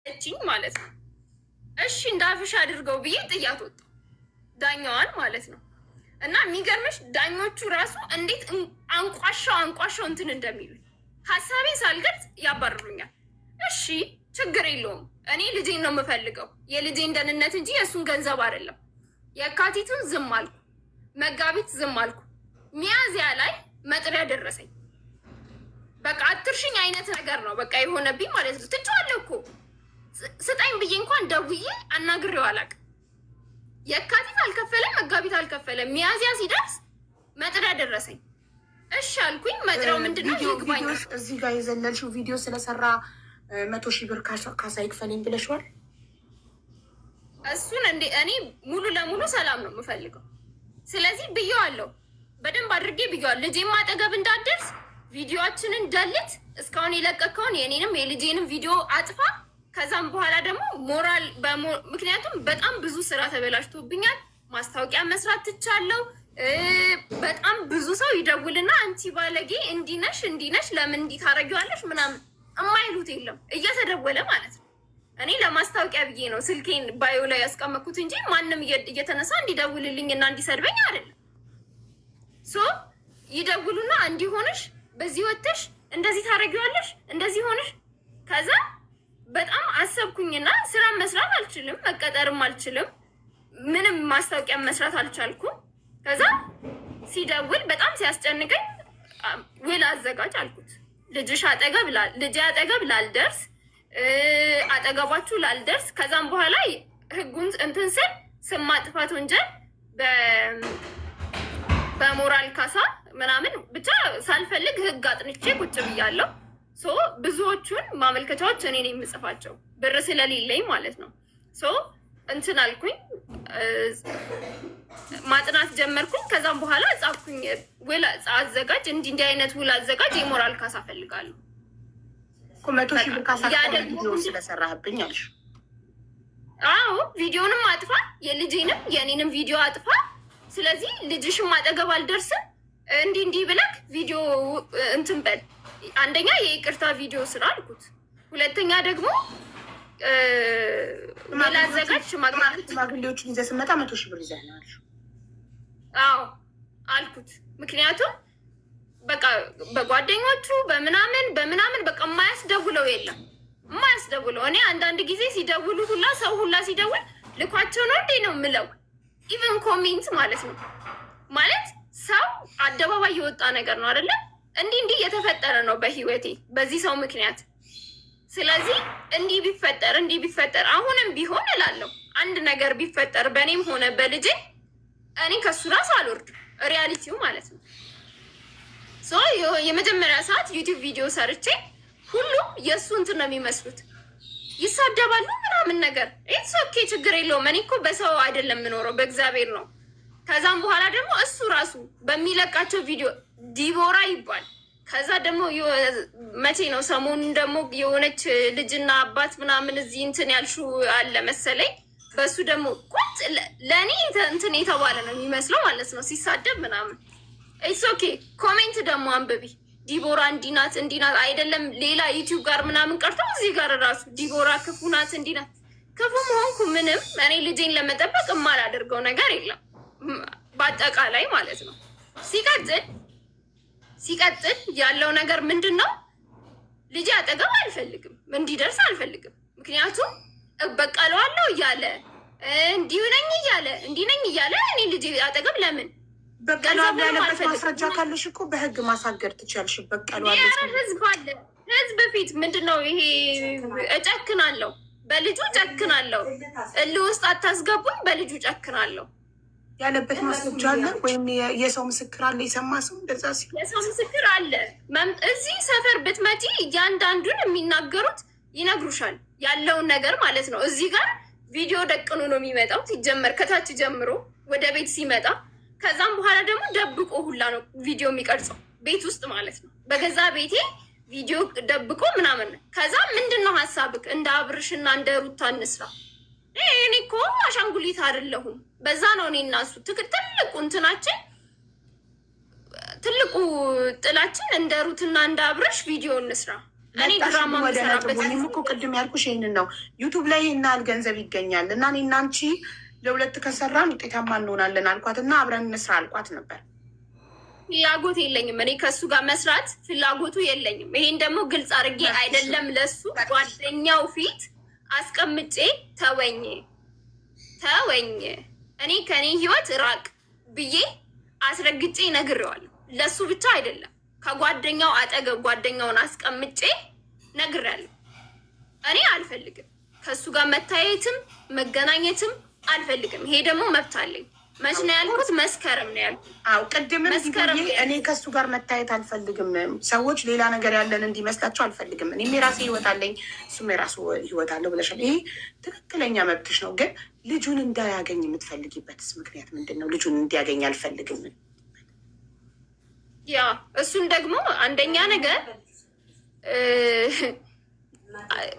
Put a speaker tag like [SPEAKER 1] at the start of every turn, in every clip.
[SPEAKER 1] እቺኝ ማለት ነው። እሺ እንዳፍሽ አድርገው ብዬ ጥያት ወጣ ዳኛዋን ማለት ነው። እና የሚገርምሽ ዳኞቹ ራሱ እንዴት አንቋሻው እንትን እንደሚሉኝ ሀሳቤ ሳልገልጽ ያባርሩኛል። እሺ ችግር የለውም እኔ ልጄን ነው የምፈልገው የልጄን ደህንነት እንጂ የእሱን ገንዘብ አይደለም። የካቲቱን ዝም አልኩ፣ መጋቢት ዝም አልኩ፣ ሚያዝያ ላይ መጥሪያ ደረሰኝ። በቃ አትርሽኝ አይነት ነገር ነው በቃ የሆነብኝ ማለት ነው። ትቼዋለሁ እኮ ስጠኝ ብዬ እንኳን ደውዬ አናግሬው አላውቅም። የካቲት አልከፈለም፣ መጋቢት አልከፈለም። ሚያዝያ ሲደርስ መጥሪያ ደረሰኝ። እሺ አልኩኝ። መጥሪያው ምንድነው? ይግባኝ።
[SPEAKER 2] እዚህ ጋር የዘለልሽው ቪዲዮ ስለሰራ 100,000 ብር ካሳ ይክፈለኝ ብለሽዋል።
[SPEAKER 1] እሱን እኔ ሙሉ ለሙሉ ሰላም ነው የምፈልገው። ስለዚህ ብዬዋለሁ፣ በደንብ አድርጌ ብዬዋለሁ። ልጄም አጠገብ እንዳትደርስ ቪዲዮችንን ደልት፣ እስካሁን የለቀቀውን የእኔንም የልጄንም ቪዲዮ አጥፋ። ከዛም በኋላ ደግሞ ምክንያቱም በጣም ብዙ ስራ ተበላሽቶብኛል። ማስታወቂያ መስራት ትቻለው። በጣም ብዙ ሰው ይደውልና አንቺ ባለጌ እንዲነሽ ለምን እንዲህ ታደርጊዋለሽ ምናምን እማይሉት የለም እየተደወለ ማለት ነው። እኔ ለማስታወቂያ ብዬ ነው ስልኬን ባዮ ላይ ያስቀመጥኩት እንጂ ማንም እየተነሳ እንዲደውልልኝ እና እንዲሰድበኝ አይደለም። ሶ ይደውሉና እንዲሆንሽ በዚህ ወጥሽ እንደዚህ ታደርጊዋለሽ እንደዚህ ሆንሽ። ከዛ በጣም አሰብኩኝና ስራ መስራት አልችልም፣ መቀጠርም አልችልም፣ ምንም ማስታወቂያ መስራት አልቻልኩም። ከዛ ሲደውል በጣም ሲያስጨንቀኝ ውል አዘጋጅ አልኩት። ልጅ አጠገብ ላልደርስ አጠገባችሁ ላልደርስ። ከዛም በኋላ ህጉን እንትን ስል ስም ማጥፋት ወንጀል በሞራል ካሳ ምናምን ብቻ ሳልፈልግ ህግ አጥንቼ ቁጭ ብያለሁ። ሶ ብዙዎቹን ማመልከቻዎች እኔ ነኝ የምጽፋቸው ብር ስለሌለኝ ማለት ነው። ሶ እንትን አልኩኝ፣ ማጥናት ጀመርኩኝ። ከዛም በኋላ ጻፍኩኝ፣ ውል አዘጋጅ፣ እንዲህ አይነት ውል አዘጋጅ፣ የሞራል ካሳ ፈልጋለሁ።
[SPEAKER 2] 100,000 ብር ካሳ ቪዲዮ ስለሰራህብኝ አልሽ?
[SPEAKER 1] አዎ ቪዲዮንም አጥፋ፣ የልጄንም የእኔንም ቪዲዮ አጥፋ። ስለዚህ ልጅሽም አጠገብ አልደርስም እንዲህ ብለክ ቪዲዮ እንትን በል። አንደኛ የይቅርታ ቪዲዮ ስራ አልኩት። ሁለተኛ ደግሞ ላዘጋጅ
[SPEAKER 2] ሽማግሌዎችን ይዘህ ስመጣ 100,000 ብር ይዘህ ነው አልሽው?
[SPEAKER 1] አዎ አልኩት። ምክንያቱም በቃ በጓደኞቹ በምናምን በቃ የማያስደውለው የለም የማያስደውለው። እኔ አንዳንድ ጊዜ ሲደውሉ ሰው ሁላ ሲደውል ልኳቸው ነው እንዴ ነው የምለው። ኢቨን ኮሜንት ማለት ነው ማለት ሰው አደባባይ የወጣ ነገር ነው አይደለም። እንዲህ እየተፈጠረ ነው በህይወቴ በዚህ ሰው ምክንያት። ስለዚህ እንዲህ ቢፈጠር አሁንም ቢሆን እላለሁ አንድ ነገር ቢፈጠር በእኔም ሆነ በልጄ እኔ ከሱ ራስ አልወርድም። ሪያሊቲው ማለት ነው። የመጀመሪያ ሰዓት ዩቲዩብ ቪዲዮ ሰርቼ ሁሉም የእሱ እንትን ነው የሚመስሉት፣ ይሳደባሉ ምናምን ነገር። ኢትስ ኦኬ ችግር የለውም። እኔ እኮ በሰው አይደለም የምኖረው በእግዚአብሔር ነው። ከዛም በኋላ ደግሞ እሱ ራሱ በሚለቃቸው ቪዲዮ ዲቦራ ይባል። ከዛ ደግሞ መቼ ነው ሰሞኑን ደግሞ የሆነች ልጅና አባት ምናምን እዚህ እንትን ያልሹ አለ መሰለኝ። በሱ ደግሞ ቁጥ ለእኔ እንትን የተባለ ነው የሚመስለው ማለት ነው ሲሳደብ ምናምን። ኢትስ ኦኬ ኮሜንት ደግሞ አንብቢ። ዲቦራ እንዲናት አይደለም ሌላ ዩቲዩብ ጋር ምናምን ቀርቶ እዚህ ጋር ራሱ ዲቦራ ክፉ ናት እንዲናት። ክፉ መሆንኩ ምንም እኔ ልጄን ለመጠበቅ የማላደርገው ነገር የለም በአጠቃላይ ማለት ነው። ሲቀጥል ያለው ነገር ምንድን ነው? ልጄ አጠገብ አልፈልግም፣ እንዲደርስ አልፈልግም። ምክንያቱም እበቀለዋለሁ እያለ እንዲህ ነኝ እያለ እኔ ልጄ አጠገብ ለምን
[SPEAKER 2] በቀለዋለሁ ያለበት ማስረጃ ካለሽ እኮ በህግ ማሳገር ትችያለሽ። በቀለዋለሁ
[SPEAKER 1] ህዝብ ፊት ምንድን ነው ይሄ? እጨክናለሁ፣ በልጁ ጨክናለሁ። እልህ ውስጥ አታስገቡኝ፣ በልጁ ጨክናለሁ
[SPEAKER 2] ያለበት ማስረጃ አለ ወይም የሰው ምስክር አለ? የሰማ ሰው እንደዛ ሲል
[SPEAKER 1] የሰው ምስክር አለ። እዚህ ሰፈር ብትመጪ እያንዳንዱን የሚናገሩት ይነግሩሻል ያለውን ነገር ማለት ነው። እዚህ ጋር ቪዲዮ ደቅኖ ነው የሚመጣው ሲጀመር ከታች ጀምሮ ወደ ቤት ሲመጣ። ከዛም በኋላ ደግሞ ደብቆ ሁላ ነው ቪዲዮ የሚቀርጸው ቤት ውስጥ ማለት ነው። በገዛ ቤቴ ቪዲዮ ደብቆ ምናምን። ከዛ ምንድን ነው ሀሳብክ? እንደ አብርሽና እንደ ሩታ እንስራ። እኔ እኮ አሻንጉሊት አይደለሁም። በዛ ነው እኔ እና እሱ ትልቁ እንትናችን ትልቁ ጥላችን እንደ ሩትና እንደ አብርሽ ቪዲዮ እንስራ። እኔ ድራማ የምሰራበት
[SPEAKER 2] እኮ ቅድም ያልኩሽ ይህንን ነው። ዩቱብ ላይ ይህን ያህል ገንዘብ ይገኛል እና እኔ እና አንቺ ለሁለት ከሰራን ውጤታማ እንሆናለን አልኳት እና አብረን እንስራ አልኳት ነበር።
[SPEAKER 1] ፍላጎት የለኝም እኔ ከሱ ጋር መስራት ፍላጎቱ የለኝም። ይሄን ደግሞ ግልጽ አድርጌ አይደለም ለሱ ጓደኛው ፊት አስቀምጬ ተወኝ እኔ ከኔ ህይወት ራቅ ብዬ አስረግጬ ነግሬዋለሁ። ለሱ ብቻ አይደለም ከጓደኛው አጠገብ ጓደኛውን አስቀምጬ ነግሬያለሁ። እኔ አልፈልግም ከሱ ጋር መታየትም መገናኘትም አልፈልግም። ይሄ ደግሞ መብት አለኝ። መች ነው ያልኩት? መስከረም ነው ያልኩት።
[SPEAKER 2] አዎ ቅድም እኔ ከሱ ጋር መታየት አልፈልግም፣ ሰዎች ሌላ ነገር ያለን እንዲመስላቸው አልፈልግም። እኔም የራሴ ህይወት አለኝ፣ እሱም የራሱ ህይወት አለው ብለሻል። ይሄ ትክክለኛ መብትሽ ነው። ግን ልጁን እንዳያገኝ የምትፈልጊበትስ ምክንያት ምንድን ነው? ልጁን እንዲያገኝ አልፈልግም።
[SPEAKER 1] ያ እሱን ደግሞ አንደኛ ነገር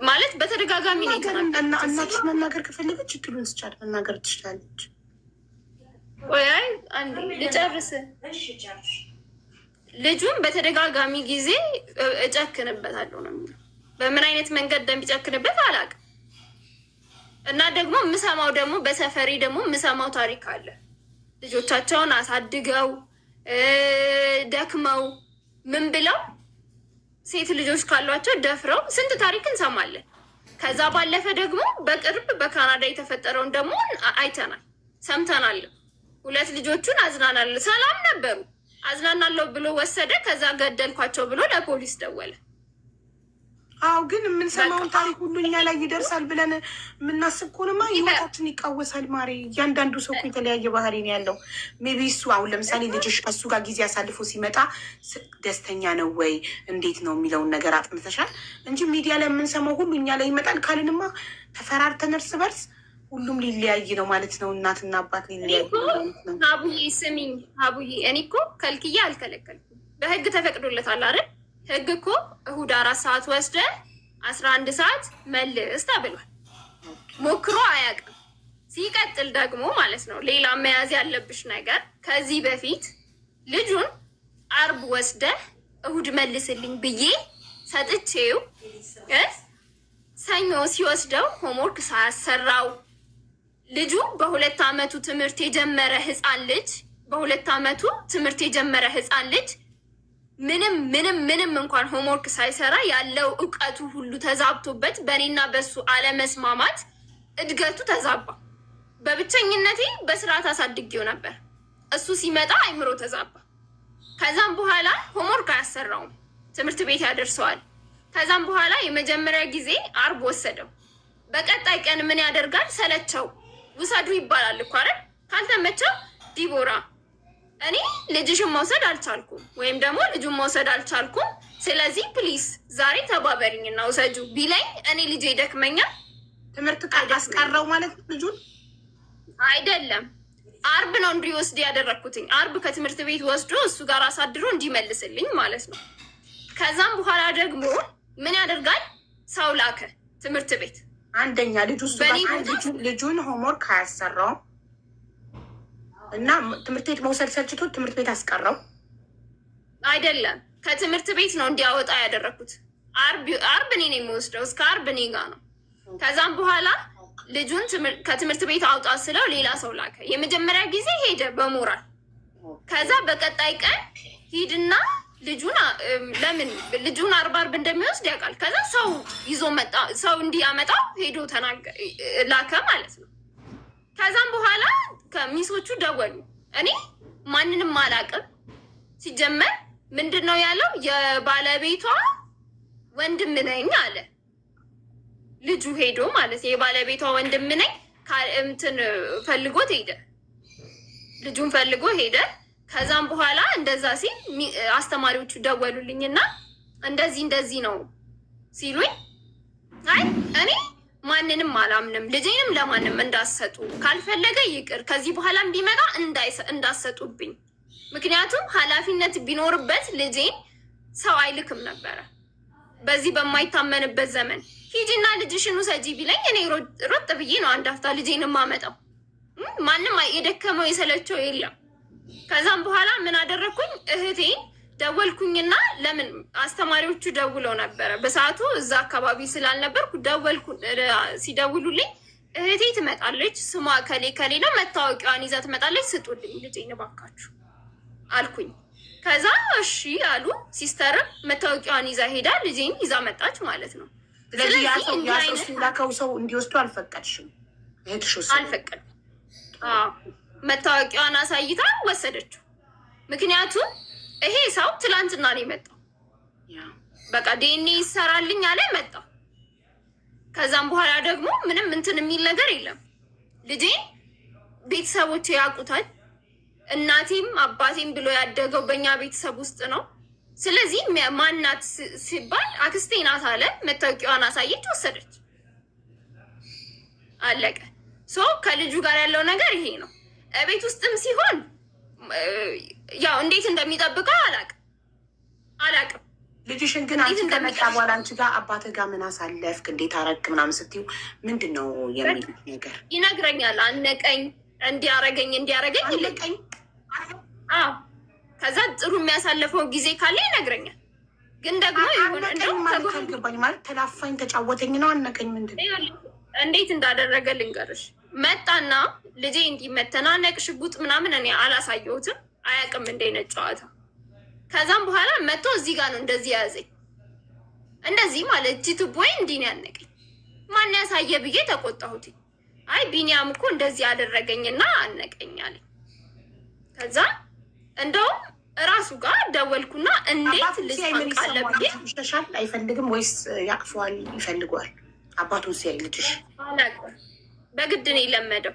[SPEAKER 1] ማለት በተደጋጋሚ ነው
[SPEAKER 2] እናትሽ መናገር ከፈለገች እድሉን ስቻል መናገር ትችላለች።
[SPEAKER 1] ወይ አንዴ ልጨርስ። ልጁን በተደጋጋሚ ጊዜ እጨክንበታለሁ ነው የሚለው። በምን አይነት መንገድ እንደሚጨክንበት አላውቅም። እና ደግሞ የምሰማው ደግሞ በሰፈሬ ደግሞ የምሰማው ታሪክ አለ። ልጆቻቸውን አሳድገው ደክመው ምን ብለው ሴት ልጆች ካሏቸው ደፍረው ስንት ታሪክ እንሰማለን። ከዛ ባለፈ ደግሞ በቅርብ በካናዳ የተፈጠረውን ደግሞ አይተናል፣ ሰምተናል። 2 ልጆቹን አዝናናለሁ ሰላም ነበሩ፣ አዝናናለሁ ብሎ ወሰደ። ከዛ ገደልኳቸው ብሎ ለፖሊስ ደወለ።
[SPEAKER 2] አዎ ግን የምንሰማውን ታሪክ ሁሉ እኛ ላይ ይደርሳል ብለን የምናስብ ከሆነማ ህይወታችን ይቃወሳል። ማሪ እያንዳንዱ ሰው እኮ የተለያየ ባህሪ ነው ያለው። ሜቢ እሱ አሁን ለምሳሌ ልጅሽ ከሱ ጋር ጊዜ አሳልፎ ሲመጣ ደስተኛ ነው ወይ እንዴት ነው የሚለውን ነገር አጥንተሻል እንጂ ሚዲያ ላይ የምንሰማው ሁሉ እኛ ላይ ይመጣል ካልንማ ተፈራርተን እርስ በርስ ሁሉም ሊለያይ ነው ማለት ነው። እናትና አባት ሊለያይ ነው።
[SPEAKER 1] አቡዬ ስሚኝ፣ አቡዬ እኔ እኮ ከልክዬ አልከለከልኩም። በህግ ተፈቅዶለታል አይደል? ህግ እኮ እሁድ 4 ሰዓት ወስደ 11 ሰዓት መልስ ተብሏል። ሞክሮ አያውቅም። ሲቀጥል ደግሞ ማለት ነው ሌላ መያዝ ያለብሽ ነገር ከዚህ በፊት ልጁን አርብ ወስደ እሁድ መልስልኝ ብዬ ሰጥቼው ሰኞ ሲወስደው ሆምወርክ ሳያሰራው ልጁ በ2 ዓመቱ ትምህርት የጀመረ ህፃን ልጅ ምንም እንኳን ሆምወርክ ሳይሰራ ያለው እውቀቱ ሁሉ ተዛብቶበት በእኔና በሱ አለመስማማት እድገቱ ተዛባ። በብቸኝነቴ በስርዓት አሳድጌው ነበር። እሱ ሲመጣ አይምሮ ተዛባ። ከዛም በኋላ ሆምወርክ አያሰራውም፣ ትምህርት ቤት ያደርሰዋል። ከዛም በኋላ የመጀመሪያ ጊዜ አርብ ወሰደው። በቀጣይ ቀን ምን ያደርጋል? ሰለቸው ውሰዱ ይባላል እኮ አይደል? ካልተመቸው ዲቦራ እኔ ልጅሽን መውሰድ አልቻልኩም ወይም ደግሞ ልጁን መውሰድ አልቻልኩም፣ ስለዚህ ፕሊስ ዛሬ ተባበሪኝና ውሰጁ ቢለኝ እኔ ልጄ ይደክመኛል።
[SPEAKER 2] ትምህርት አስቀረው ማለት ነው ልጁን
[SPEAKER 1] አይደለም። አርብ ነው እንዲወስድ ያደረግኩትኝ። አርብ ከትምህርት ቤት ወስዶ እሱ ጋር አሳድሮ እንዲመልስልኝ ማለት ነው። ከዛም በኋላ ደግሞ ምን ያደርጋል? ሰው ላከ ትምህርት ቤት።
[SPEAKER 2] አንደኛ ልጁን ሆምወርክ አያሰራውም እና ትምህርት ቤት መውሰድ ሰልችቶት ትምህርት ቤት አስቀረው።
[SPEAKER 1] አይደለም ከትምህርት ቤት ነው እንዲያወጣ ያደረግኩት። አርብ እኔ ነው የሚወስደው፣ እስከ አርብ እኔ ጋ ነው። ከዛም በኋላ ልጁን ከትምህርት ቤት አውጣ ስለው ሌላ ሰው ላከ። የመጀመሪያ ጊዜ ሄደ በሞራል። ከዛ በቀጣይ ቀን ሂድና ለምን ልጁን አርብ እንደሚወስድ ያውቃል። ከዛ ሰው ይዞ መጣ። ሰው እንዲያመጣው ሄዶ ላከ ማለት ነው። ከዛም በኋላ ከሚሶቹ ደወሉ። እኔ ማንንም አላውቅም። ሲጀመር ምንድን ነው ያለው? የባለቤቷ ወንድም ነኝ አለ ልጁ። ሄዶ ማለት የባለቤቷ ወንድም ነኝ እንትን ፈልጎት ሄደ። ልጁን ፈልጎ ሄደ። ከዛም በኋላ እንደዛ ሲል አስተማሪዎቹ ደወሉልኝና እንደዚህ ነው ሲሉኝ፣ አይ እኔ ማንንም አላምንም፣ ልጄንም ለማንም እንዳሰጡ፣ ካልፈለገ ይቅር፣ ከዚህ በኋላም ቢመጣ እንዳሰጡብኝ። ምክንያቱም ኃላፊነት ቢኖርበት ልጄን ሰው አይልክም ነበረ። በዚህ በማይታመንበት ዘመን ሂጂና ልጅሽን ውሰጂ ቢለኝ እኔ ሮጥ ብዬ ነው አንድ አፍታ ልጄን የማመጣው። ማንም የደከመው የሰለቸው የለም። ከዛም በኋላ ምን አደረግኩኝ? እህቴን ደወልኩኝና ለምን አስተማሪዎቹ ደውለው ነበረ በሰዓቱ እዛ አካባቢ ስላልነበርኩ ደወልኩ። ሲደውሉልኝ እህቴ ትመጣለች፣ ስሟ ከሌ ከሌ ነው፣ መታወቂያዋን ይዛ ትመጣለች፣ ስጡልኝ ልጄን እባካችሁ አልኩኝ። ከዛ እሺ አሉ። ሲስተርም መታወቂያዋን ይዛ ሄዳ ልጄን ይዛ መጣች ማለት ነው።
[SPEAKER 2] ስለዚህ ያሰው ሰው እንዲወስዱ አልፈቀድሽም?
[SPEAKER 1] አልፈቀድም። መታወቂያዋን አሳይታ ወሰደችው። ምክንያቱም ይሄ ሰው ትላንትና ነው የመጣው። በቃ ዲኤንኤ ይሰራልኝ አለ መጣ። ከዛም በኋላ ደግሞ ምንም እንትን የሚል ነገር የለም። ልጄን ቤተሰቦች ያውቁታል። እናቴም አባቴም ብሎ ያደገው በእኛ ቤተሰብ ውስጥ ነው። ስለዚህ ማናት ሲባል አክስቴ ናት አለ። መታወቂያዋን አሳየች፣ ወሰደች፣ አለቀ። ሶ ከልጁ ጋር ያለው ነገር ይሄ ነው። ቤት ውስጥም ሲሆን ያው እንዴት እንደሚጠብቀው አላቅም።
[SPEAKER 2] ልጅሽን ግን አንቺ ከመጣ በኋላ አንቺ ጋር አባትህ ጋር ምን አሳለፍክ፣ እንዴት አረክ ምናምን ስትይው ምንድን ነው የሚል ነገር
[SPEAKER 1] ይነግረኛል። አነቀኝ፣ እንዲያረገኝ ይለቀኝ። አዎ ከዛ ጥሩ የሚያሳልፈው ጊዜ ካለ ይነግረኛል። ግን ደግሞ ይሁን
[SPEAKER 2] እንደውም ማለት ተላፋኝ፣ ተጫወተኝ ነው አነቀኝ። ምንድን
[SPEAKER 1] እንዴት እንዳደረገ ልንገርሽ። መጣና ልጄ እንዲህ መተናነቅ ሽጉጥ ምናምን እኔ አላሳየሁትም፣ አያውቅም እንደ አይነት ጨዋታ። ከዛም በኋላ መጥቶ እዚህ ጋር ነው እንደዚህ ያዘኝ፣ እንደዚህ ማለት እጅ ትቦይ እንዲህ ነው ያነቀኝ። ማን ያሳየ ብዬ ተቆጣሁት። አይ ቢኒያም እኮ እንደዚህ ያደረገኝና አነቀኝ አለኝ። ከዛ እንደውም እራሱ ጋር ደወልኩና እንዴት ልጅ አለ ብዬ
[SPEAKER 2] አይፈልግም ወይስ ያቅፈዋል ይፈልገዋል? አባቱን ሲያይ ልጅሽ
[SPEAKER 1] በግድ ነው የለመደው፣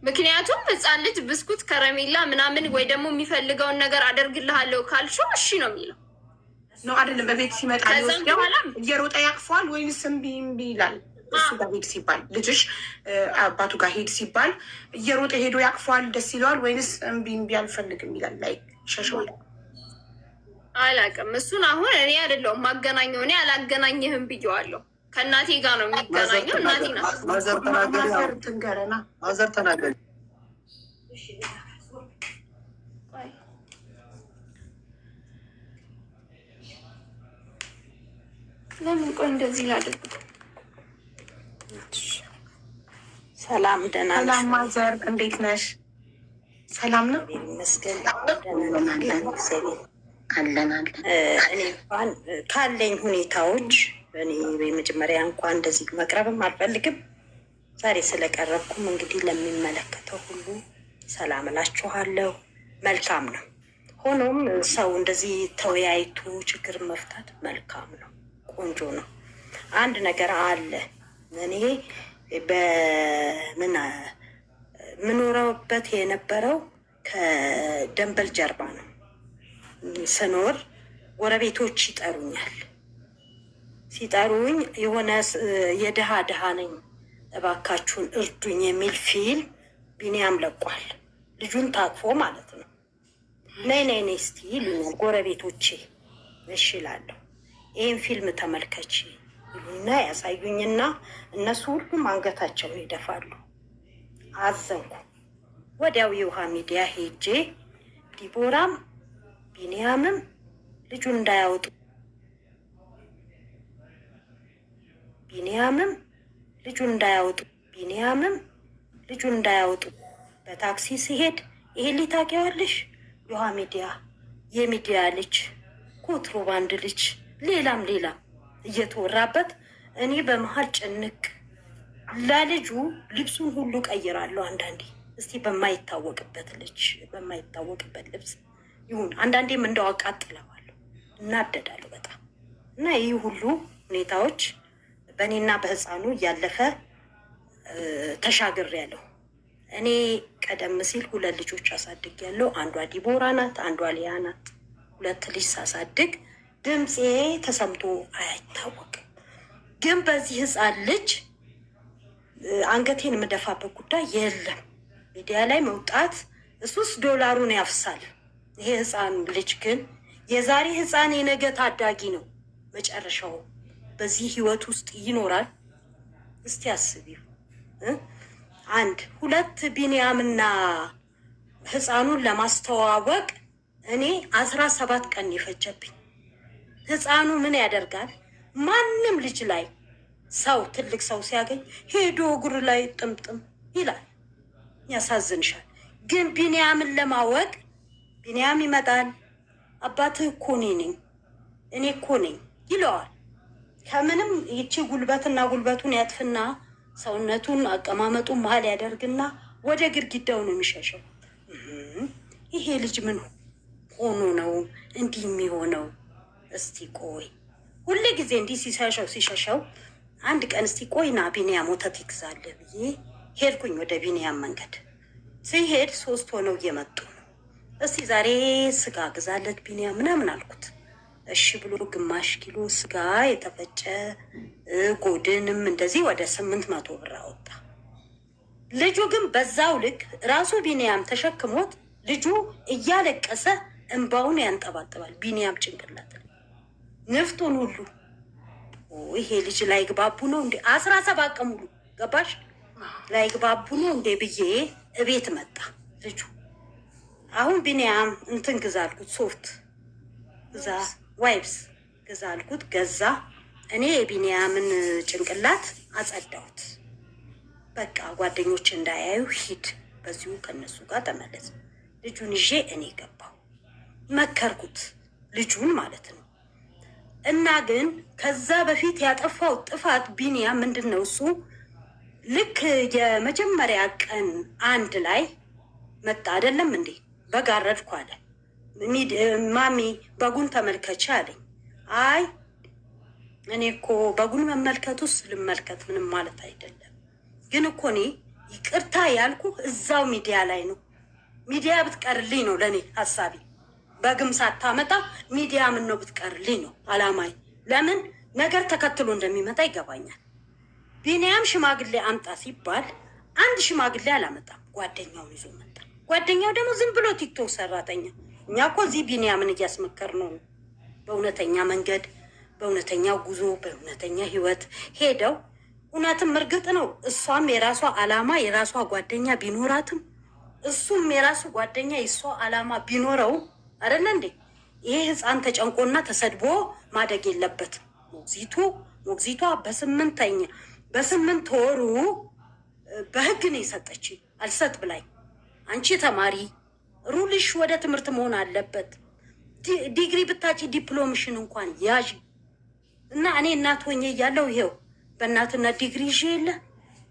[SPEAKER 1] ምክንያቱም ህፃን ልጅ ብስኩት ከረሜላ ምናምን ወይ ደግሞ የሚፈልገውን ነገር አደርግልሃለሁ ካልሽው እሺ ነው የሚለው
[SPEAKER 2] ነው አይደለም? በቤት ሲመጣ እየሮጠ ያቅፈዋል ወይንስ እምቢ ይላል? እሱ ጋር ሄድ ሲባል ልጅሽ አባቱ ጋር ሄድ ሲባል እየሮጠ ሄዶ ያቅፈዋል፣ ደስ ይለዋል ወይንስ እምቢ አልፈልግም ይላል? ላይ ሸሸዋል።
[SPEAKER 1] አላውቅም። እሱን አሁን እኔ አይደለሁም ማገናኘው፣ እኔ አላገናኘህም ብዬዋለሁ። ከእናቴ ጋር ነው የሚገናኘው። እናቴ ናት።
[SPEAKER 2] ማዘር ተናገሪ።
[SPEAKER 1] ለምን ቆይ እንደዚህ ላድርግ?
[SPEAKER 3] ሰላም ደህና ነሽ?
[SPEAKER 2] ሰላም ማዘር፣ እንዴት ነሽ? ሰላም ነው
[SPEAKER 3] ይመስገን።
[SPEAKER 2] አለን።
[SPEAKER 3] እኔ እንኳን ካለኝ ሁኔታዎች እኔ በመጀመሪያ እንኳን እንደዚህ መቅረብም አልፈልግም። ዛሬ ስለቀረብኩም እንግዲህ ለሚመለከተው ሁሉ ሰላም እላችኋለሁ። መልካም ነው። ሆኖም ሰው እንደዚህ ተወያይቶ ችግር መፍታት መልካም ነው፣ ቆንጆ ነው። አንድ ነገር አለ። እኔ ምኖረውበት የነበረው ከደንበል ጀርባ ነው። ስኖር ጎረቤቶች ይጠሩኛል። ሲጠሩኝ የሆነ የድሃ ነኝ እባካችሁን እርዱኝ የሚል ፊልም ቢኒያም ለቋል። ልጁን ታቅፎ ማለት ነው። ነይ እስቲ ይሉኛል ጎረቤቶቼ። እሺ እላለሁ። ይህን ፊልም ተመልከች ይሉና ያሳዩኝና እነሱ ሁሉም አንገታቸውን ይደፋሉ። አዘንኩ። ወዲያው የውሃ ሚዲያ ሄጄ ዲቦራም ቢኒያምም ልጁን እንዳያወጡ ልጁን እንዳያወጡ በታክሲ ሲሄድ ይሄ ታውቂዋለሽ? የውሃ ሚዲያ የሚዲያ ልጅ ኮንትሮባንድ ልጅ ሌላም እየተወራበት እኔ በመሀል ጭንቅ ለልጁ ልብሱን ሁሉ ቀይራለሁ። አንዳንዴ እስቲ በማይታወቅበት ልብስ ይሁን አንዳንዴም እንደው አቃጥለዋለሁ፣ እናደዳለሁ በጣም እና ይህ ሁሉ ሁኔታዎች በእኔና በህፃኑ እያለፈ ተሻግሬያለሁ። እኔ ቀደም ሲል 2 ልጆች አሳድጌያለሁ። አንዷ ዲቦራ ናት፣ አንዷ ሊያ ናት። 2 ልጅ ሳሳድግ ድምፄ ተሰምቶ አይታወቅም። ግን በዚህ ህፃን ልጅ አንገቴን የምደፋበት ጉዳይ የለም። ሚዲያ ላይ መውጣት እሱስ ዶላሩን ያፍሳል። ይሄ ህፃን ልጅ ግን የዛሬ ህፃን የነገ ታዳጊ ነው። መጨረሻው በዚህ ህይወት ውስጥ ይኖራል። እስቲ አስቢው። 1 2 ቢኒያምና ህፃኑን ለማስተዋወቅ እኔ 17 ቀን ይፈጀብኝ። ህፃኑ ምን ያደርጋል? ማንም ልጅ ላይ ሰው ትልቅ ሰው ሲያገኝ ሄዶ እግር ላይ ጥምጥም ይላል። ያሳዝንሻል። ግን ቢንያምን ለማወቅ ቢንያም ይመጣል። አባትህ እኮ እኔ ነኝ፣ እኔ እኮ ነኝ ይለዋል። ከምንም ይቺ ጉልበትና ጉልበቱን ያጥፍና ሰውነቱን አቀማመጡን መሀል ያደርግና ወደ ግድግዳው ነው የሚሸሸው። ይሄ ልጅ ምን ሆኖ ነው እንዲህ የሚሆነው? እስቲ ቆይ ሁሌ ጊዜ እንዲህ ሲሸሸው አንድ ቀን እስቲ ቆይና ቢንያም ወተት ይግዛልህ ብዬ ሄድኩኝ ወደ ቢንያም መንገድ። ሲሄድ 3 ሆነው እየመጡ ነው። እስቲ ዛሬ ስጋ ግዛለት ቢንያም ምናምን አልኩት። እሺ ብሎ ግማሽ ኪሎ ስጋ የተፈጨ ጎድንም እንደዚህ ወደ 800 ብር አወጣ። ልጁ ግን በዛው ልክ ራሱ ቢንያም ተሸክሞት ልጁ እያለቀሰ እንባውን ያንጠባጥባል። ቢንያም ጭንቅላት ንፍጡን ሁሉ ይሄ ልጅ ላይ ግባቡ ነው እንዴ? 17 ቀን ሙሉ ገባሽ ላይ ግባቡ ነው እንዴ ብዬ እቤት መጣ ልጁ። አሁን ቢንያም እንትን ግዛ አልኩት፣ ሶፍት ግዛ፣ ዋይፕስ ግዛ አልኩት፣ ገዛ። እኔ የቢንያምን ጭንቅላት አጸዳሁት። በቃ ጓደኞች እንዳያዩ ሂድ፣ በዚሁ ከነሱ ጋር ተመለስ። ልጁን ይዤ እኔ ገባሁ። መከርኩት፣ ልጁን ማለት ነው። እና ግን ከዛ በፊት ያጠፋው ጥፋት ቢንያም ምንድን ነው? እሱ ልክ የመጀመሪያ ቀን አንድ ላይ መጣ አይደለም እንዴ? በጋረድኩ አለ። ማሚ በጉን ተመልከች አለኝ። አይ እኔ እኮ በጉን መመልከቱስ ልመልከት ምንም ማለት አይደለም፣ ግን እኮ እኔ ይቅርታ ያልኩ እዛው ሚዲያ ላይ ነው። ሚዲያ ብትቀርልኝ ነው ለእኔ ሀሳቢ። በግም ሳታመጣ ሚዲያ ምን ነው ብትቀርልኝ ነው አላማይ። ለምን ነገር ተከትሎ እንደሚመጣ ይገባኛል። ቢንያም ሽማግሌ አምጣ ሲባል አንድ ሽማግሌ አላመጣም፣ ጓደኛውን ይዞ መጣ። ጓደኛው ደግሞ ዝም ብሎ ቲክቶክ ሰራተኛ። እኛ እኮ እዚህ ቢንያምን እያስመከር ነው በእውነተኛ መንገድ፣ በእውነተኛው ጉዞ፣ በእውነተኛ ህይወት ሄደው። እውነትም እርግጥ ነው እሷም የራሷ አላማ የራሷ ጓደኛ ቢኖራትም እሱም የራሱ ጓደኛ የሷ አላማ ቢኖረው አይደለ እንዴ? ይሄ ህፃን ተጨንቆና ተሰድቦ ማደግ የለበትም። ሞግዚቷ በ8 ወሩ በህግ ነው የሰጠች። አልሰጥ ብላኝ አንቺ ተማሪ ሩልሽ ወደ ትምህርት መሆን አለበት። ዲግሪ ብታጭ ዲፕሎምሽን እንኳን ያዥ እና እኔ እናት ሆኜ እያለሁ ይሄው በእናትነት ዲግሪ ይዤ የለ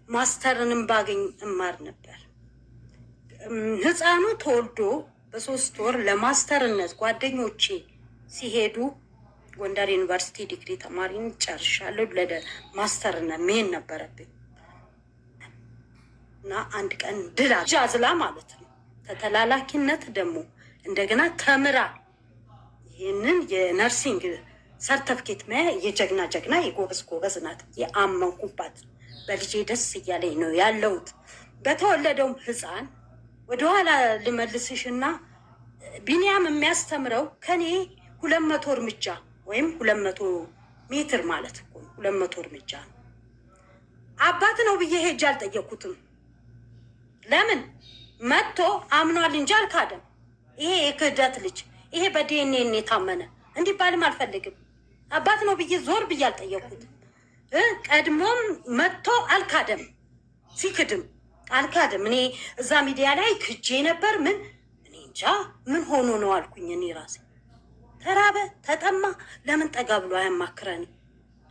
[SPEAKER 3] ማስተርንም ባገኝ እማር ነበር። ህፃኑ ተወልዶ በ3 ወር ለማስተርነት ጓደኞቼ ሲሄዱ ጎንደር ዩኒቨርሲቲ ዲግሪ ተማሪን ጨርሻለሁ። ማስተርነት መሄድ ነበረብኝ እና አንድ ቀን ድል አዝላ ማለት ነው ተተላላኪነት ደግሞ እንደገና ተምራ ይህንን የነርሲንግ ሰርተፍኬት የጀግና የጎበዝ ናት። የአመንኩባት በልጄ ደስ እያለኝ ነው ያለሁት። በተወለደውም ህፃን ወደኋላ ልመልስሽና ቢንያም የሚያስተምረው ከኔ 200 እርምጃ ወይም 200 ሜትር ማለት እኮ 200 እርምጃ ነው። አባት ነው ብዬ ሄጄ አልጠየኩትም። ለምን መጥቶ አምኗል እንጂ አልካደም። ይሄ የክህደት ልጅ፣ ይሄ በዲኤንኤ የታመነ እንዲባልም አልፈልግም። አባት ነው ብዬ ዞር ብዬ አልጠየኩትም። ቀድሞም መጥቶ አልካደም። ሲክድም አልካደም። እኔ እዛ ሚዲያ ላይ ክጄ ነበር። እኔ እንጃ ምን ሆኖ ነው አልኩኝ። እኔ ራሴ ተራበ ተጠማ ለምን ጠጋ ብሎ አያማክረን?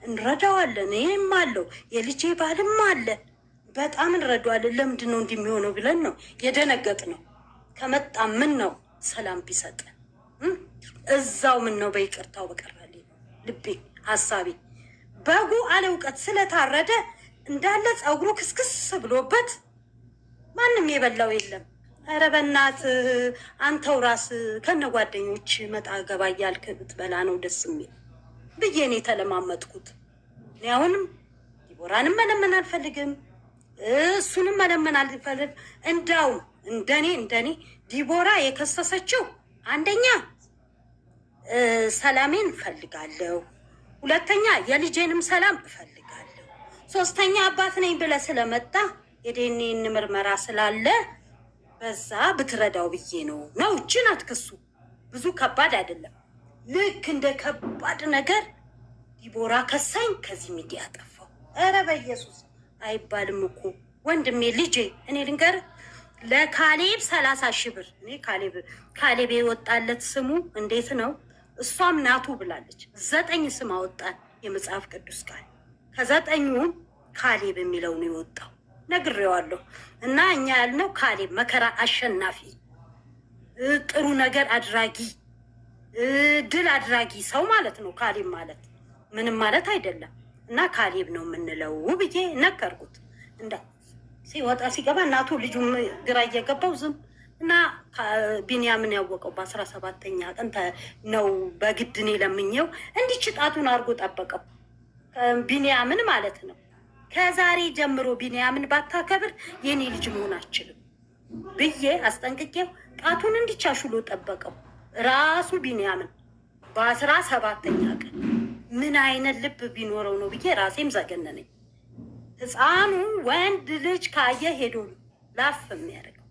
[SPEAKER 3] እንረዳዋለን። ይህም አለው የልጄ ባልም አለ፣ በጣም እንረዳዋለን። ለምንድን ነው እንዲህ የሚሆነው ብለን ነው የደነገጥ ነው። ከመጣ ምን ነው ሰላም ቢሰጥ እዛው ምን ነው በይቅርታው በቀራልኝ ልቤ ሀሳቤ። በጉ አለ እውቀት ስለታረደ እንዳለ ፀጉሩ ክስክስ ብሎበት ማንም የበላው የለም። ኧረ በእናትህ አንተው ራስ ከነ ጓደኞች መጣ ገባ እያልክ ብትበላ ነው ደስ የሚል ብዬ እኔ ተለማመጥኩት። እኔ አሁንም ዲቦራንም መለመን አልፈልግም፣ እሱንም መለመን አልፈልግም። እንዳውም እንደኔ ዲቦራ የከሰሰችው አንደኛ ሰላሜን እፈልጋለሁ፣ ሁለተኛ የልጄንም ሰላም እፈልጋለሁ፣ ሶስተኛ አባት ነኝ ብለህ ስለመጣ የዲኤንኤ ምርመራ ስላለ በዛ ብትረዳው ብዬ ነው። እችን አትክሱ። ብዙ ከባድ አይደለም። ልክ እንደ ከባድ ነገር ዲቦራ ከሳኝ፣ ከዚህ ሚዲያ ጠፋው። ኧረ በኢየሱስ አይባልም እኮ ወንድሜ ልጄ። እኔ ልንገር ለካሌብ 30 ሺህ ብር እኔ ካሌብ የወጣለት ስሙ እንዴት ነው? እሷም ናቱ ብላለች። 9 ስም አወጣን የመጽሐፍ ቅዱስ ቃል። ከ9ኙም ካሌብ የሚለው ነው የወጣው። ነግሬዋለሁ። እና እኛ ያልነው ካሌብ መከራ አሸናፊ፣ ጥሩ ነገር አድራጊ፣ ድል አድራጊ ሰው ማለት ነው። ካሌብ ማለት ምንም ማለት አይደለም። እና ካሌብ ነው የምንለው ብዬ ነገርኩት። እንዳ ሲወጣ ሲገባ እናቱ ልጁ ግራ እየገባው ዝም እና ቢንያምን ያወቀው በ17ኛ ቀን ነው። በግድ እኔ ለምኜው እንዲች ጣቱን አድርጎ ጠበቀው። ቢንያምን ማለት ነው። ከዛሬ ጀምሮ ቢንያምን ባታከብር የኔ ልጅ መሆን አችልም ብዬ አስጠንቅቄው ጣቱን እንዲቻሽሎ ጠበቀው። ራሱ ቢንያምን በ17ኛ ቀን ምን አይነት ልብ ቢኖረው ነው ብዬ ራሴም ዘገነነኝ። ህፃኑ ወንድ ልጅ ካየ ሄዶ ላፍ የሚያደርገው።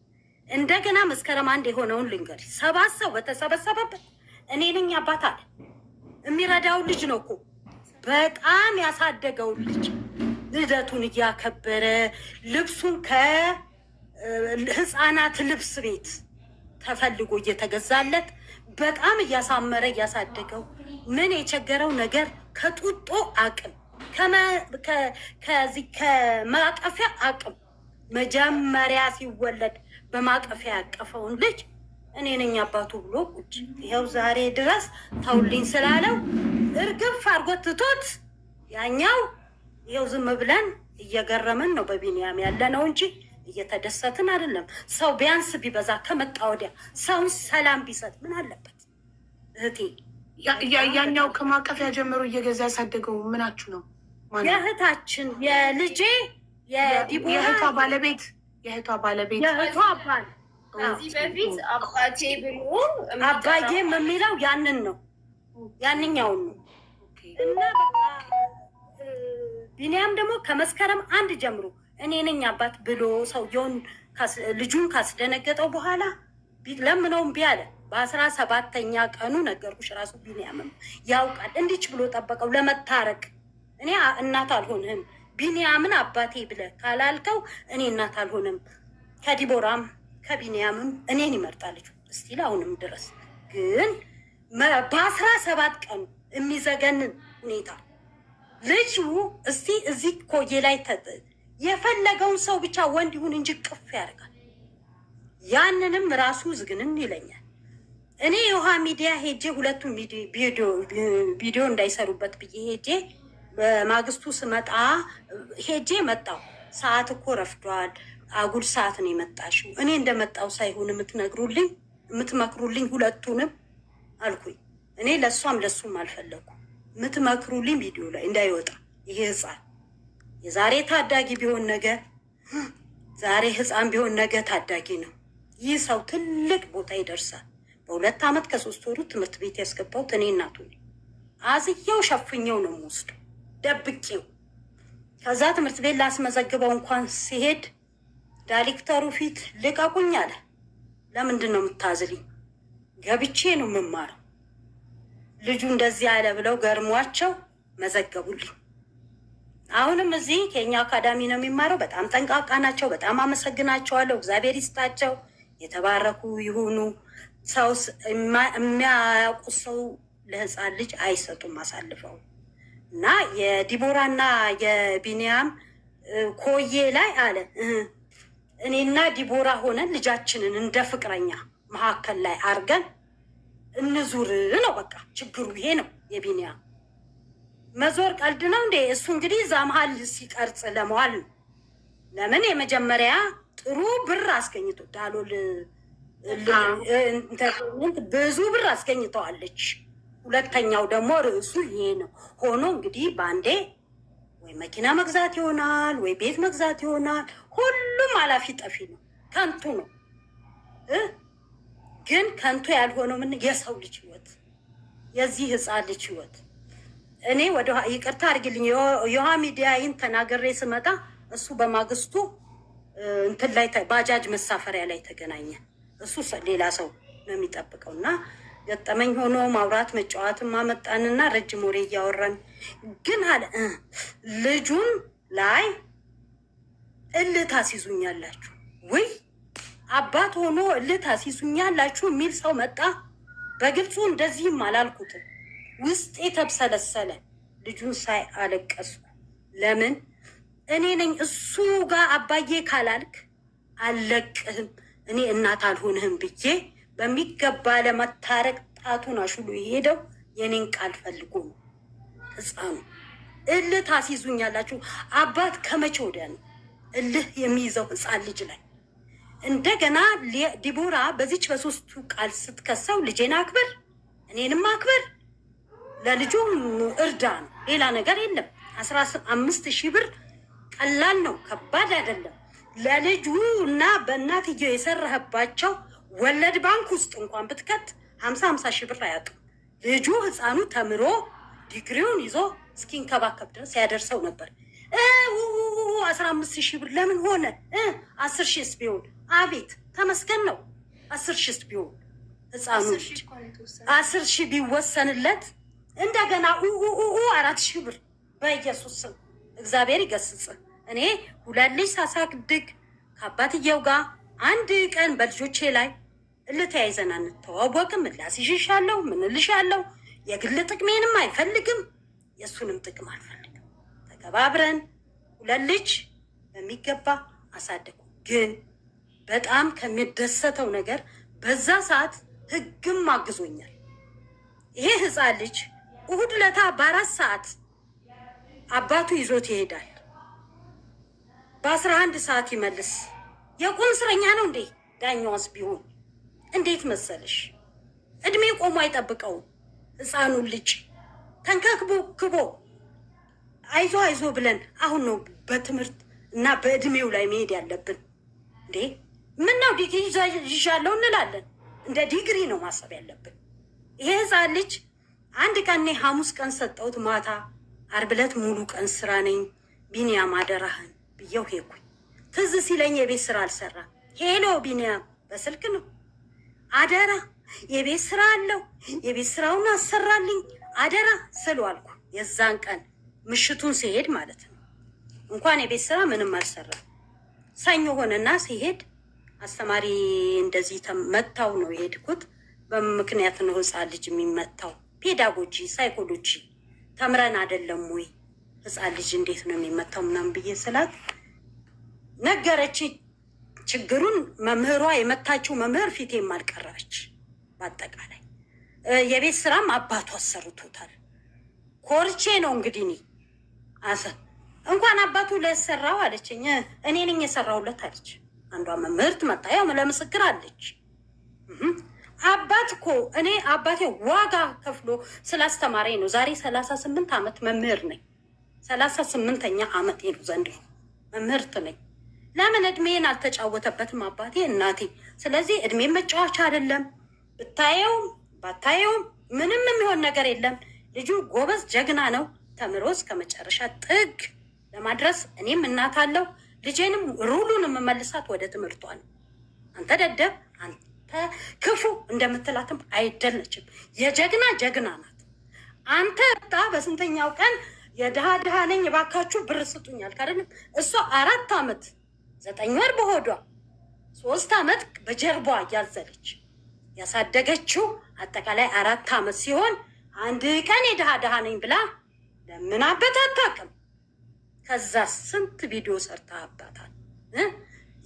[SPEAKER 3] እንደገና መስከረም 1 የሆነውን ልንገር። 7 ሰው በተሰበሰበበት እኔ ነኝ አባት አለ። የሚረዳው ልጅ ነው እኮ በጣም ያሳደገውን ልጅ ልደቱን እያከበረ ልብሱን ከህፃናት ልብስ ቤት ተፈልጎ እየተገዛለት በጣም እያሳመረ እያሳደገው። ምን የቸገረው ነገር ከጡጦ አቅም ከዚህ ከማቀፊያ አቅም መጀመሪያ ሲወለድ በማቀፊያ ያቀፈውን ልጅ እኔ ነኝ አባቱ ብሎ ቁጭ ይኸው ዛሬ ድረስ ተውልኝ ስላለው እርግፍ አድርጎ ትቶት ያኛው ይኸው ዝም ብለን እየገረመን ነው በቢንያም ያለ ነው እንጂ እየተደሰትን አይደለም። ሰው ቢያንስ ቢበዛ ከመጣ ወዲያ ሰውን ሰላም ቢሰጥ ምን አለበት? እህቴ
[SPEAKER 2] ያኛው ከማቀፊያ ጀምሮ እየገዛ ያሳደገው ምናችሁ ነው?
[SPEAKER 3] የእህታችን የልጄ
[SPEAKER 2] የእህቷ ባለቤት የእህቷ
[SPEAKER 3] አባል
[SPEAKER 1] ከዚህ በፊት አባቴ ብሎ
[SPEAKER 3] አባዬም የሚለው ያንን ነው ያንኛውን ነው። እና በቃ ቢንያም ደግሞ ከመስከረም 1 ጀምሮ እኔ ነኝ አባት ብሎ ሰውየውን ልጁን ካስደነገጠው በኋላ ለምነውም ቢያለ በ17ኛ ቀኑ ነገርኩሽ። ራሱ ቢንያምም ያውቃል። እንዲች ብሎ ጠበቀው ለመታረቅ። እኔ እናት አልሆንህም ቢንያምን አባቴ ብለህ ካላልከው እኔ እናት አልሆንም። ከዲቦራም ከቢንያምም እኔን ይመርጣለች እስቲል አሁንም ድረስ ግን በ17 ቀኑ የሚዘገንን ሁኔታ ልጁ እስቲ እዚህ ኮዬ ላይ የፈለገውን ሰው ብቻ ወንድ ይሁን እንጂ ቅፍ ያደርጋል። ያንንም ራሱ ዝግንን ይለኛል። እኔ የውሃ ሚዲያ ሄጄ ሁለቱም ቪዲዮ እንዳይሰሩበት ብዬ ሄጄ በማግስቱ ስመጣ ሄጄ መጣው። ሰዓት እኮ ረፍዷል፣ አጉል ሰዓት ነው የመጣሽው። እኔ እንደመጣው ሳይሆን የምትመክሩልኝ ሁለቱንም አልኩኝ። እኔ ለእሷም ለሱም አልፈለጉ የምትመክሩልኝ ቪዲዮ ላይ እንዳይወጣ። ይሄ ህፃን የዛሬ ታዳጊ ቢሆን ነገ ዛሬ ህፃን ቢሆን ነገ ታዳጊ ነው። ይህ ሰው ትልቅ ቦታ ይደርሳል። በ2 ዓመት ከ3 ወሩ ትምህርት ቤት ያስገባሁት እኔ እናቱ አዝየው ሸፍኘው ነው የምወስደው ደብቄው። ከዛ ትምህርት ቤት ላስመዘግበው እንኳን ሲሄድ ዳይሬክተሩ ፊት ልቀቁኝ አለ። ለምንድን ነው የምታዝልኝ? ገብቼ ነው የምማረው። ልጁ እንደዚህ አለ ብለው ገርሟቸው መዘገቡልኝ። አሁንም እዚህ ከኛ አካዳሚ ነው የሚማረው። በጣም ጠንቃቃ ናቸው። በጣም አመሰግናቸዋለሁ። እግዚአብሔር ይስጣቸው፣ የተባረኩ ይሁኑ። ሰው የሚያውቁ ሰው ለህፃን ልጅ አይሰጡም አሳልፈው። እና የዲቦራና የቢንያም ኮዬ ላይ አለ እኔና ዲቦራ ሆነን ልጃችንን እንደ ፍቅረኛ መካከል ላይ አርገን እንዙር ነው። በቃ ችግሩ ይሄ ነው። የቢንያም መዞር ቀልድ ነው እንዴ? እሱ እንግዲህ እዛ መሀል ሲቀርጽ ለመዋል ነው። ለምን የመጀመሪያ ጥሩ ብር አስገኝቶ ዳሎል ብዙ ብር አስገኝተዋለች። ሁለተኛው ደግሞ ርዕሱ ይሄ ነው ሆኖ እንግዲህ በአንዴ ወይ መኪና መግዛት ይሆናል ወይ ቤት መግዛት ይሆናል። ሁሉም አላፊ ጠፊ ነው፣ ከንቱ ነው። ግን ከንቱ ያልሆነው ምን የሰው ልጅ ህይወት፣ የዚህ ህፃን ልጅ ህይወት። እኔ ይቅርታ አድርግልኝ የውሃ ሚዲያ ይህን ተናገሬ ስመጣ እሱ በማግስቱ እንትን ላይ ባጃጅ መሳፈሪያ ላይ ተገናኘ። እሱ ሌላ ሰው ነው የሚጠብቀው እና ገጠመኝ ሆኖ ማውራት መጫወትም ማመጣንና ረጅም ወሬ እያወራን ግን አለ ልጁን ላይ እልህ ታስይዙኛላችሁ ወይ አባት ሆኖ እልህ ታስይዙኛላችሁ የሚል ሰው መጣ። በግልጹ እንደዚህም አላልኩትም። ውስጤ ተብሰለሰለ። ልጁን ሳይ አለቀስኩ። ለምን እኔ ነኝ እሱ ጋር አባዬ ካላልክ አልለቅህም፣ እኔ እናት አልሆንህም ብዬ በሚገባ ለመታረቅ ጣቱን አሹሉ የሄደው የኔን ቃል ፈልጎ ነው። ህፃኑ እልህ ታስይዙኛላችሁ። አባት ከመቼ ወዲያ ነው እልህ የሚይዘው ህፃን ልጅ ላይ? እንደገና ዲቦራ በዚች በሶስቱ ቃል ስትከሰው ልጄን አክብር፣ እኔንም አክብር፣ ለልጁ እርዳ ነው፣ ሌላ ነገር የለም። 15,000 ብር ቀላል ነው፣ ከባድ አይደለም። ለልጁ እና በእናትየው የሰራህባቸው ወለድ ባንክ ውስጥ እንኳን ብትከት 50,000 ብር አያጡም። ልጁ ህፃኑ ተምሮ ዲግሪውን ይዞ እስኪንከባከብ ድረስ ያደርሰው ነበር። 15,000 ብር ለምን ሆነ? 10,000ስ ቢሆን አቤት ተመስገን ነው። 10,000ስ ቢሆን ህፃኑ 10,000 ቢወሰንለት እንደገና 4,000 ብር በኢየሱስ ስም እግዚአብሔር ይገስጽ። እኔ 2 ልጅ ሳሳድግ ከአባትየው ጋር አንድ ቀን በልጆቼ ላይ እልተያይዘን አንተዋወቅም። እላስይሻለሁ ምን እልሻለሁ። የግል ጥቅሜንም አይፈልግም፣ የእሱንም ጥቅም አልፈልግም። ተከባብረን 2 ልጅ በሚገባ አሳደጉ። ግን በጣም ከሚደሰተው ነገር በዛ ሰዓት ህግም አግዞኛል። ይሄ ህፃን ልጅ እሑድ ዕለት በ4 ሰዓት አባቱ ይዞት ይሄዳል። በ11 ሰዓት ይመልስ። የቁም እስረኛ ነው እንዴ? ዳኛዋስ ቢሆን እንዴት መሰለሽ? እድሜ ቆሞ አይጠብቀውም። ህፃኑን ልጅ ተንከባክቦ አይዞ አይዞ ብለን አሁን ነው በትምህርት እና በእድሜው ላይ መሄድ ያለብን እንዴ? ምን ነው ዲግሪ ይዣለሁ እንላለን። እንደ ዲግሪ ነው ማሰብ ያለብን። ይሄ ህፃን ልጅ አንድ ቀን እኔ ሐሙስ ቀን ሰጠሁት ማታ፣ ዓርብ ዕለት ሙሉ ቀን ስራ ነኝ። ቢኒያም አደራህን ብየው ሄድኩኝ። ትዝ ሲለኝ የቤት ስራ አልሰራ። ሄሎ ቢኒያም በስልክ ነው። አደራ የቤት ስራ አለው፣ የቤት ስራውን አሰራልኝ አደራ ስሉ አልኩ። የዛን ቀን ምሽቱን ሲሄድ ማለት ነው። እንኳን የቤት ስራ ምንም አልሰራ። ሰኞ ሆነና ሲሄድ አስተማሪ እንደዚህ መታው ነው የሄድኩት። በምክንያት ነው ህፃን ልጅ የሚመታው። ፔዳጎጂ ሳይኮሎጂ ተምረን አይደለም ወይ ህፃን ልጅ እንዴት ነው የሚመታው ምናምን ብዬ ስላት ነገረች ችግሩን። መምህሯ የመታችው መምህር ፊቴም አልቀረች። በአጠቃላይ የቤት ስራም አባቱ አሰርቶታል። ኮርቼ ነው እንግዲህ እኔ እንኳን አባቱ ለሰራው አለችኝ። እኔ ነኝ የሰራውለት አለች አንዷ መምህርት መጣ። ያው ለምስክር አለች። አባት እኮ እኔ አባቴ ዋጋ ከፍሎ ስላስተማረኝ ነው። ዛሬ 38 ዓመት መምህር ነኝ። 38ኛ ዓመቴ ነው ዘንድሮ መምህርት ነኝ። ለምን እድሜን አልተጫወተበትም አባቴ እናቴ? ስለዚህ እድሜ መጫወቻ አይደለም። ብታየውም ባታየውም ምንም የሚሆን ነገር የለም። ልጁ ጎበዝ ጀግና ነው። ተምሮ እስከ መጨረሻ ጥግ ለማድረስ እኔም እናት አለው። ልጄንም ሩሉን የምመልሳት ወደ ትምህርቷ ነው። አንተ ደደብ አንተ ክፉ እንደምትላትም አይደለችም። የጀግና ጀግና ናት። አንተ ጣ በስንተኛው ቀን የድሃ ድሃ ነኝ እባካችሁ ብር ስጡኛል ካደለም እሷ 4 ዓመት 9 ወር በሆዷ 3 ዓመት በጀርቧ እያዘለች ያሳደገችው አጠቃላይ 4 ዓመት ሲሆን አንድ ቀን የድሃ ድሃ ነኝ ብላ ለምናበት አታውቅም። ከዛ ስንት ቪዲዮ ሰርታ አባታል።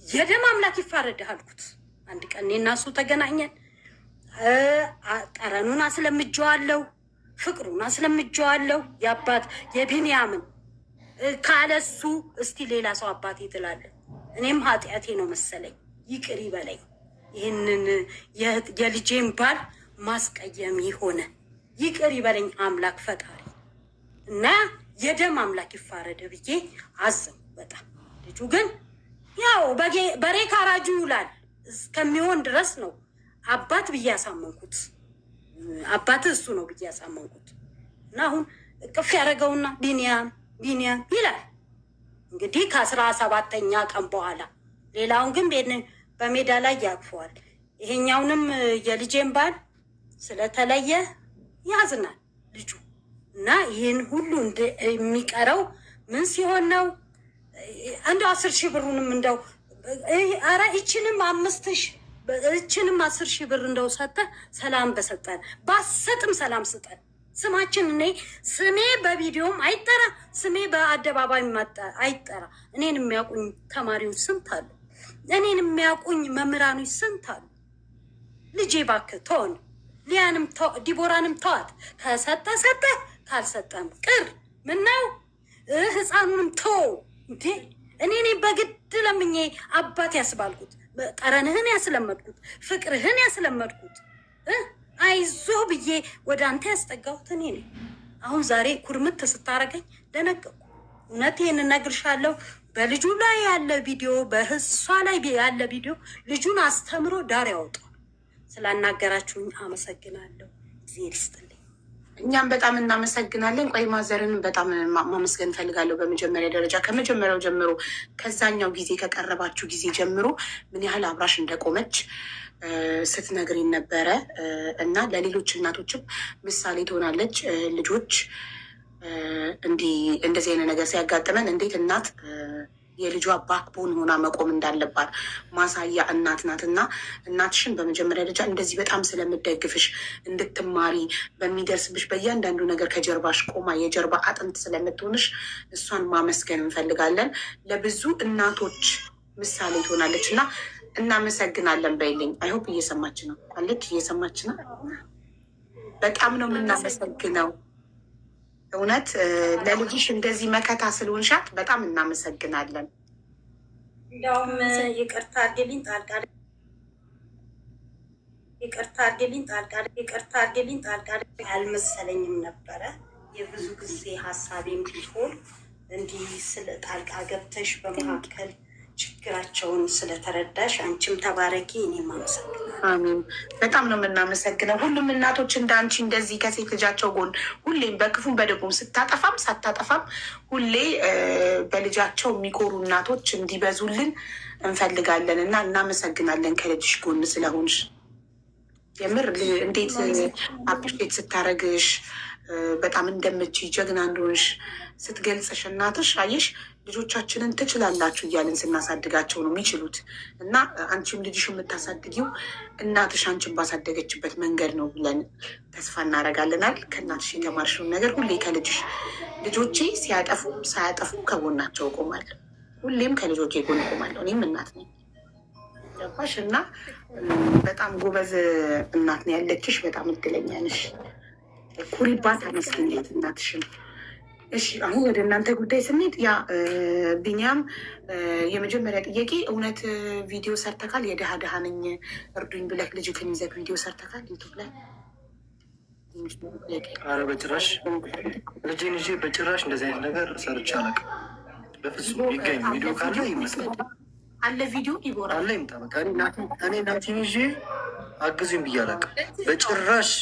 [SPEAKER 3] የደም አምላክ ይፋረድህ አልኩት። አንድ ቀን እኔና እሱ ተገናኘን። ጠረኑን አስለምጄዋለሁ፣ ፍቅሩን አስለምጄዋለሁ። የአባት የቢንያምን ካለሱ እስቲ ሌላ ሰው አባቴ ትላለህ። እኔም ኃጢአቴ ነው መሰለኝ ይቅር ይበለኝ። ይህንን የልጄን ባል ማስቀየም የሆነ ይቅር ይበለኝ አምላክ ፈጣሪ እና የደም አምላክ ይፋረደ ብዬ አዘንኩ በጣም። ልጁ ግን ያው በሬ ካራጁ ይውላል እስከሚሆን ድረስ ነው አባት ብዬ ያሳመንኩት። አባት እሱ ነው ብዬ ያሳመንኩት እና አሁን እቅፍ ያደረገውና ቢንያም ቢንያም ይላል። እንግዲህ ከ17ኛ ቀን በኋላ ሌላውን ግን በሜዳ ላይ ያቅፈዋል። ይሄኛውንም የልጄን ባል ስለተለየ ያዝናል ልጁ እና ይህን ሁሉ የሚቀረው ምን ሲሆን ነው? እንደው 10,000 ብሩንም እንደው ኧረ ይችንም 5,000 ይችንም 10,000 ብር እንደው ሰጠህ ሰላም በሰጠን ባሰጥም ሰላም ስጠን። ስማችን ስሜ በቪዲዮም አይጠራ፣ ስሜ በአደባባይ አይጠራ። እኔን የሚያውቁኝ ተማሪዎች ስንት አሉ? እኔን የሚያውቁኝ መምህራኖች ስንት አሉ? ልጄ እባክህ ተውን። ሊያንም ዲቦራንም ተዋት። ከሰጠ ሰጠ፣ ካልሰጠም ቅር ምነው? ህፃኑንም ተው እንዴ! እኔ በግድ ለምኜ አባት ያስባልኩት፣ ጠረንህን ያስለመድኩት፣ ፍቅርህን ያስለመድኩት፣ አይዞህ ብዬ ወደ አንተ ያስጠጋሁት እኔ ነኝ። አሁን ዛሬ ኩርምት ስታረገኝ ደነገጥኩ። እውነቴን እነግርሻለሁ። በልጁ ላይ ያለ ቪዲዮ፣ በህሷ ላይ ያለ ቪዲዮ ልጁን አስተምሮ ዳር ያወጣል። ስላናገራችሁኝ አመሰግናለሁ። እግዚአብሔር ይስጥልኝ።
[SPEAKER 2] እኛም በጣም እናመሰግናለን። ቆይ ማዘርን በጣም ማመስገን እፈልጋለሁ። በመጀመሪያ ደረጃ ከመጀመሪያው ጀምሮ ከዛኛው ጊዜ ከቀረባችሁ ጊዜ ጀምሮ ምን ያህል አብራሽ እንደቆመች ስትነግሪን ነበረ እና ለሌሎች እናቶችም ምሳሌ ትሆናለች። ልጆች እንደዚህ አይነት ነገር ሲያጋጥመን እንዴት እናት የልጇ ባክቦን ሆና መቆም እንዳለባት ማሳያ እናት ናት። እና እናትሽን በመጀመሪያ ደረጃ እንደዚህ በጣም ስለምደግፍሽ እንድትማሪ በሚደርስብሽ በእያንዳንዱ ነገር ከጀርባሽ ቆማ የጀርባ አጥንት ስለምትሆንሽ እሷን ማመስገን እንፈልጋለን። ለብዙ እናቶች ምሳሌ ትሆናለች እና እናመሰግናለን በይልኝ። አይሆፕ እየሰማች ነው አለች። እየሰማች ነው። በጣም ነው የምናመሰግነው። እውነት ለልጅሽ እንደዚህ መከታ ስለሆንሻት በጣም እናመሰግናለን።
[SPEAKER 3] እንዲያውም ይቅርታ አድርጌልኝ ጣልቃ አልመሰለኝም ነበረ። የብዙ ጊዜ ሀሳቤም ቢሆን እንዲህ ስለ ጣልቃ ገብተሽ በመካከል ችግራቸውን ስለተረዳሽ አንቺም ተባረኪ። እኔም አመሰግናለሁ።
[SPEAKER 2] አሜን። በጣም ነው የምናመሰግነው። ሁሉም እናቶች እንደ አንቺ እንደዚህ ከሴት ልጃቸው ጎን ሁሌም በክፉም በደጉም ስታጠፋም ሳታጠፋም ሁሌ በልጃቸው የሚኮሩ እናቶች እንዲበዙልን እንፈልጋለን እና እናመሰግናለን ከልጅሽ ጎን ስለሆንሽ። የምር እንዴት አፕሪሼት ስታረግሽ በጣም እንደምችይ ጀግና እንደሆንሽ ስትገልጽሽ እናትሽ አየሽ ልጆቻችንን ትችላላችሁ እያልን ስናሳድጋቸው ነው የሚችሉት። እና አንቺም ልጅሽ የምታሳድጊው እናትሽ አንቺን ባሳደገችበት መንገድ ነው ብለን ተስፋ እናደርጋለናል። ከእናትሽ የተማርሽውን ነገር ሁሌ ከልጅሽ ልጆቼ ሲያጠፉ ሳያጠፉ ከጎናቸው እቆማለሁ። ሁሌም ከልጆቼ ጎን እቆማለሁ። እኔም እናት ነኝ ገባሽ? እና በጣም ጎበዝ እናት ነው ያለችሽ። በጣም እድለኛ ነሽ። ኩሪባት፣ አመስግኛት እናትሽን። እሺ አሁን ወደ እናንተ ጉዳይ ስንሄድ ያ ቢኒያም የመጀመሪያ ጥያቄ እውነት ቪዲዮ ሰርተካል? የድሃ ድሃ ነኝ እርዱኝ ብለህ ልጅክን ይዘህ ቪዲዮ ሰርተካል ዩቱብ ላይ?
[SPEAKER 4] ኧረ በጭራሽ ልጄን ይዤ በጭራሽ እንደዚህ አይነት ነገር ሰርቼ አላውቅም። በፍጹም ይገኝ ቪዲዮ ካለ ይመስላል
[SPEAKER 2] አለ ቪዲዮ ይቦራል
[SPEAKER 4] አለ ይምጣ። በቃ እኔ ናቲን ይዤ አግዙኝ ብዬ አላውቅም በጭራሽ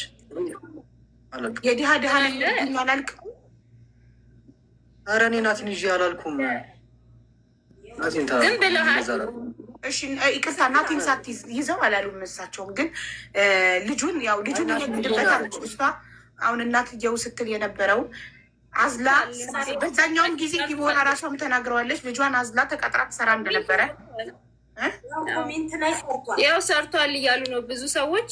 [SPEAKER 4] አላውቅም።
[SPEAKER 2] የድሃ ድሃ ነኝ እርዱኝ አላልክም?
[SPEAKER 4] ኧረ እኔ ናቲን ይዤ አላልኩም።
[SPEAKER 1] ግን ብለሃል።
[SPEAKER 2] እሺ ይቅርታ ናቲን ሳትይዝ ይዘው አላሉም እሳቸውም። ግን ልጁን ይሄድበታለች እሷ። አሁን እናትየው ስትል የነበረው አዝላ በዛኛውም ጊዜ ዲቦራ ራሷም ተናግረዋለች። ልጇን አዝላ ተቀጥራ ትሰራ እንደነበረ
[SPEAKER 1] ያው ሰርቷል እያሉ ነው ብዙ ሰዎች።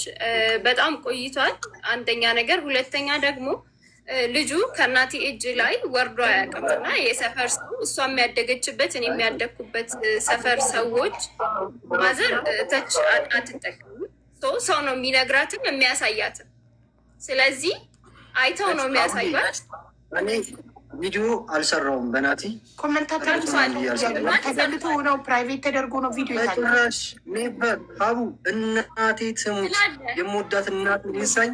[SPEAKER 1] በጣም ቆይቷል አንደኛ ነገር። ሁለተኛ ደግሞ ልጁ ከእናቴ እጅ ላይ ወርዶ አያውቅምና የሰፈር ሰው እሷ የሚያደገችበት እኔ የሚያደግኩበት ሰፈር ሰዎች ማዘር ተች አትጠቀሙ ሰው ነው የሚነግራትም የሚያሳያትም። ስለዚህ አይተው ነው የሚያሳያት።
[SPEAKER 4] እኔ ቪዲዮ አልሰራውም በናቲ
[SPEAKER 2] ኮመንታተር ተገልቶ ነው ፕራይቬት ተደርጎ ነው ቪዲዮ
[SPEAKER 4] ጭራሽ ኔበር አቡ እናቴ ትሙት የምወዳት እናት ይንሳኝ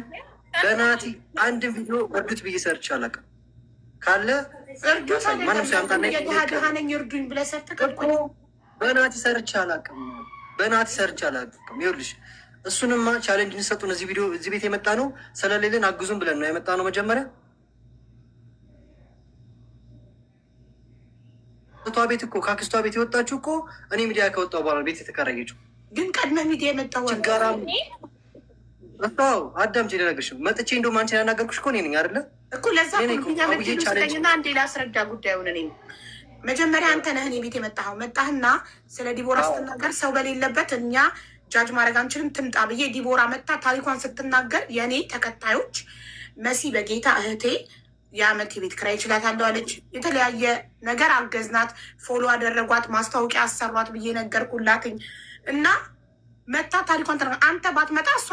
[SPEAKER 4] በናቲ አንድ ቪዲዮ እርዱት ብዬ ሰርቼ አላውቅም። ካለ ማንም ሰው ያምጣና
[SPEAKER 2] የድሃነኝ እርዱኝ ብለህ ሰርተህ
[SPEAKER 4] በናቲ ሰርቼ አላውቅም። በናቲ ሰርቼ አላውቅም። ይኸውልሽ እሱንማ ቻሌንጅ እንሰጡን እዚህ ቪዲዮ እዚህ ቤት የመጣ ነው ስለሌለን አግዙን ብለን ነው የመጣ ነው። መጀመሪያ ከአጎቷ ቤት እኮ ከአክስቷ ቤት የወጣችሁ እኮ እኔ ሚዲያ ከወጣሁ በኋላ ቤት የተከራየችው።
[SPEAKER 2] ግን ቀድመህ ሚዲያ የመጣው
[SPEAKER 4] ችጋራ አዳምጪ፣ ልነግርሽ መጥቼ እንደውም አንቺን ያናገርኩሽ እኮ እኔ ነኝ አይደለ
[SPEAKER 2] እኮ። ለዛ ሚዲያመችና እንዴ ላስረዳ ጉዳዩን። እኔ መጀመሪያ አንተ ነህ እኔ ቤት የመጣኸው። መጣህና ስለ ዲቦራ ስትናገር ሰው በሌለበት እኛ ጃጅ ማድረግ አንችልም ትምጣ ብዬ ዲቦራ መጣ ታሪኳን ስትናገር የእኔ ተከታዮች መሲ በጌታ እህቴ የአመት የቤት ኪራይ እችላታለሁ አለች። የተለያየ ነገር አገዝናት፣ ፎሎ አደረጓት፣ ማስታወቂያ አሰሯት ብዬ ነገርኩላትኝ እና መታ ታሪኳን አንተ ባትመጣ እሷ